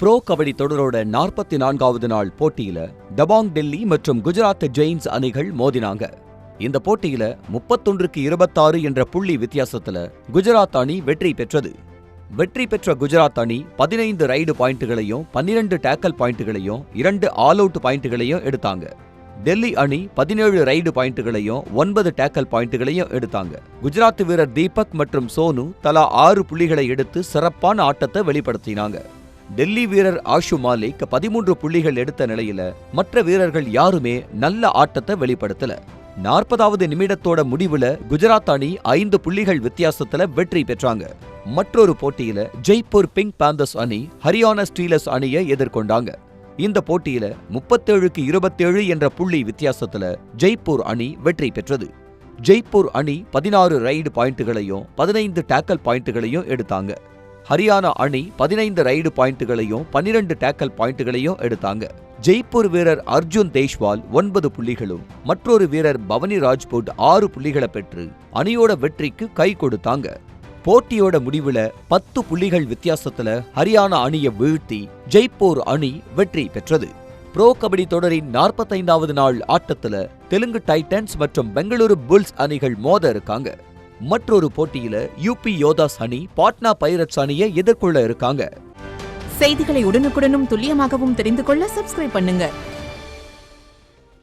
Bro kabaddi தொடரோட 44வது நாள் போட்டியில டபாங் டெல்லி மற்றும் குஜராத் ஜெயின்ஸ் அணிகள் மோதினாங்க. இந்த போட்டியில 31-26 என்ற புள்ளி வித்தியாசத்துல குஜராத் அணி வெற்றி பெற்றது. வெற்றி பெற்ற குஜராத் அணி 15 ரைடு பாயிண்ட்டுகளையும் 12 டேக்கல் பாயிண்ட்டுகளையும் 2 ஆல் அவுட் பாயிண்ட்டுகளையும் எடுத்தாங்க. டெல்லி அணி 17 ரைடு பாயிண்ட்டுகளையும் 9 டேக்கல் பாயிண்ட்டுகளையும் எடுத்தாங்க. குஜராத் வீரர் தீபக் மற்றும் சோனு தலா 6 புள்ளிகளை எடுத்து சிறப்பான ஆட்டத்தை வெளிப்படுத்தினாங்க. டெல்லி வீரர் ஆஷு மாலிக் 13 புள்ளிகள் எடுத்த நிலையில மற்ற வீரர்கள் யாருமே நல்ல ஆட்டத்தை வெளிப்படுத்தல. 40வது நிமிடத்தோட முடிவுல குஜராத் அணி 5 புள்ளிகள் வித்தியாசத்துல வெற்றி பெற்றாங்க. மற்றொரு போட்டியில ஜெய்ப்பூர் பிங்க் பேந்தர்ஸ் அணி ஹரியானா ஸ்டீலர்ஸ் அணியை எதிர்கொண்டாங்க. இந்த போட்டியில 37-27 என்ற புள்ளி வித்தியாசத்துல ஜெய்ப்பூர் அணி வெற்றி பெற்றது. ஜெய்ப்பூர் அணி 16 ரைடு பாயிண்ட்டுகளையும் 15 டேக்கல் பாயிண்ட்டுகளையும் எடுத்தாங்க. ஹரியானா அணி 15 ரைடு பாயிண்ட்டுகளையும் 12 டேக்கல் பாயிண்ட்டுகளையும் எடுத்தாங்க. ஜெய்ப்பூர் வீரர் அர்ஜுன் தேஷ்வால் 9 புள்ளிகளும் மற்றொரு வீரர் பவனி ராஜ்புட் 6 புள்ளிகளை பெற்று அணியோட வெற்றிக்கு கை கொடுத்தாங்க. போட்டியோட முடிவுல 10 புள்ளிகள் வித்தியாசத்துல ஹரியானா அணியை வீழ்த்தி ஜெய்ப்பூர் அணி வெற்றி பெற்றது. ப்ரோ கபடி தொடரின் 45வது நாள் ஆட்டத்துல தெலுங்கு டைட்டன்ஸ் மற்றும் பெங்களூரு புல்ஸ் அணிகள் மோத இருக்காங்க. மற்றொரு போட்டியில யூபி யோதாஸ் அணி பாட்னா பைரட்ஸ் அணியை எதிர்கொள்ள இருக்காங்க. செய்திகளை உடனுக்குடனும் துல்லியமாகவும் தெரிந்து கொள்ள சப்ஸ்கிரைப் பண்ணுங்க.